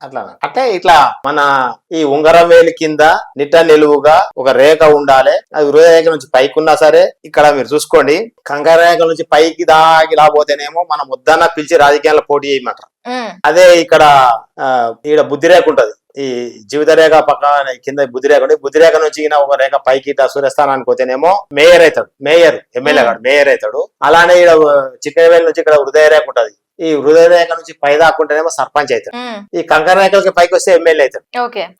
అట్లా అంటే ఇట్లా మన ఈ ఉంగరం వేలి కింద నిట్ట నిలువుగా ఒక రేఖ ఉండాలి. అది హృదయ రేఖ నుంచి పైకి ఉన్నా సరే ఇక్కడ మీరు చూసుకోండి, కంకర రేఖ నుంచి పైకి దాగి పోతేనేమో మనం ముద్దన్న పిలిచి రాజకీయాల్లో పోటీ చేయమంటారు. అదే ఇక్కడ ఈడ బుద్ధి రేఖ ఉంటది, ఈ జీవిత రేఖ పక్కన కింద బుద్ధి రేఖ ఉంటుంది. బుద్ధి రేఖ నుంచి ఒక రేఖ పైకి సూర్యస్థానానికి పోతేనేమో మేయర్ అవుతాడు, ఎమ్మెల్యే కాదు మేయర్ అవుతాడు. అలానే ఇక్కడ చిక్కవేలి నుంచి ఇక్కడ హృదయ రేఖ ఉంటది, ఈ హృదయ రేఖ నుంచి పై దాకుంటేనేమో సర్పంచ్ అవుతాడు. ఈ కంకర రేఖలకి పైకి వస్తే ఎమ్మెల్యే అవుతాడు.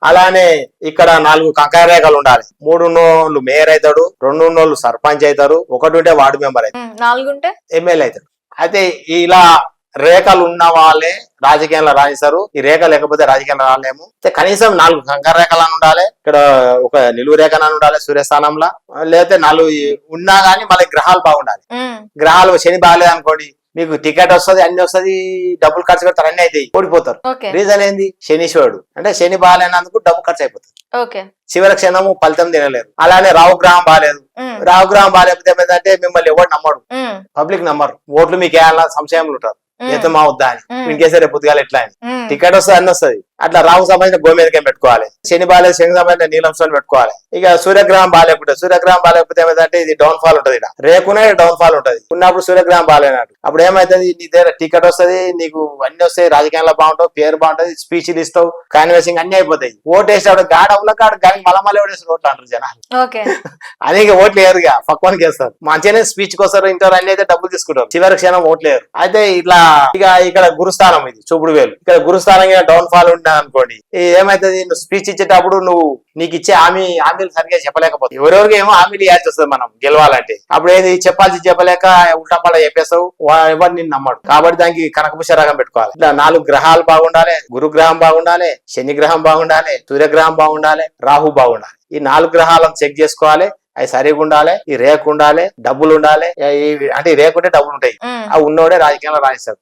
అలానే ఇక్కడ 4 కంకర రేఖలు ఉండాలి. 3 ఉన్నోళ్ళు మేయర్ అవుతాడు, 2 ఉన్నోళ్ళు సర్పంచ్ అవుతారు, 1 ఉంటే వార్డు మెంబర్ అవుతాడు, 4 ఉంటే ఎమ్మెల్యే అవుతాడు. అయితే ఇలా రేఖలు ఉన్న వాళ్ళే రాజకీయాల్లో రాణిస్తారు. ఈ రేఖ లేకపోతే రాజకీయాల్లో రాలేము. కనీసం 4 కంకర రేఖలు అని ఉండాలి, ఇక్కడ ఒక నిలువు రేఖ అని ఉండాలి సూర్యస్థానంలో, లేకపోతే 4 ఉన్నా గానీ మళ్ళీ గ్రహాలు బాగుండాలి. గ్రహాలు శని బాగాలేదు అనుకోండి, మీకు టికెట్ వస్తుంది, అన్ని వస్తుంది, డబ్బులు ఖర్చు పెడతారు, అన్ని అయితే ఓడిపోతారు. రీజన్ ఏంది? శనీశ్వరుడు అంటే శని బాగాలేనందుకు డబ్బు ఖర్చు అయిపోతుంది, చివరి క్షణము ఫలితం తినలేరు. అలానే రావుగ్రహం బాగాలేదు, రావుగ్రహం బాగాలేకపోతే ఏమైందంటే మిమ్మల్ని ఎవరు నమ్మడు, పబ్లిక్ నమ్మరు, ఓట్లు మీకు వేయాల సంశయంలో ఉంటారు, ఏతమా వద్దా అని, ఇంకేసే రేపు పొద్దుగాల ఎట్లా అని. టికెట్ వస్తుంది, అన్ని వస్తుంది. అట్లా రావు సంబంధించిన గోమేదకం పెట్టుకోవాలి, శని బాగాలేదు శని సంబంధించిన నీలంశం పెట్టుకోవాలి. ఇక సూర్యగ్రహం బాగాలేకపోతే ఏమైందంటే ఇది డౌన్ ఫాల్ ఉంటుంది, రేకునే డౌన్ ఫాల్ ఉంటుంది. ఉన్నప్పుడు సూర్యగ్రహం బాగాలేనట్టు అప్పుడు ఏమైతుంది, నీ దగ్గర టికెట్ వస్తుంది, నీకు అన్ని వస్తాయి, రాజకీయాల్లో బాగుంటావు, పేరు బాగుంటది, స్పీచ్లు ఇస్తావు, కాన్వర్సింగ్ అన్ని అయిపోతాయి. ఓటు వేసేవాడు గాడ ఉన్న కాడు కానీ మళ్ళీ ఓటేసి ఓట్లు అంటారు జనాలు. అని ఓట్లు వేయరుగా, పక్వానికి వేస్తారు, మంచిగానే స్పీచ్కి వస్తారు, ఇంటర్ అన్ని అయితే డబ్బులు తీసుకుంటారు, చివరి క్షణం ఓట్లు వేయరు. అయితే ఇట్లా ఇక ఇక్కడ గురుస్థానం, ఇది చూపుడు వేలు, ఇక్కడ గురుస్థానం డౌన్ ఫాల్ ఉంటా అనుకోండి, ఏమైతుంది, నువ్వు స్పీచ్ ఇచ్చేటప్పుడు నువ్వు నీకు ఇచ్చే హామీలు సరిగ్గా చెప్పలేకపోతే ఎవరెవరికి ఏమో హామీలు ఇవ్వాల్సి వస్తుంది మనం గెలవాలంటే. అప్పుడు ఏది చెప్పలేక ఉల్టాపాల చెప్పేస్తావు, ఎవరు నిన్ను నమ్మడు. కాబట్టి దానికి కనకపుష్య రకం పెట్టుకోవాలి. ఇట్లా 4 గ్రహాలు బాగుండాలి, గురుగ్రహం బాగుండాలి, శని గ్రహం బాగుండాలి, సూర్యగ్రహం బాగుండాలి, రాహు బాగుండాలి. ఈ 4 గ్రహాలను చెక్ చేసుకోవాలి, అవి సరిగా ఉండాలి, ఈ రేఖ ఉండాలి, డబ్బులు ఉండాలి. అంటే ఈ రేఖ ఉంటే డబ్బులు ఉంటాయి, అవి ఉన్నోడే రాజకీయంలో రాణిస్తాడు.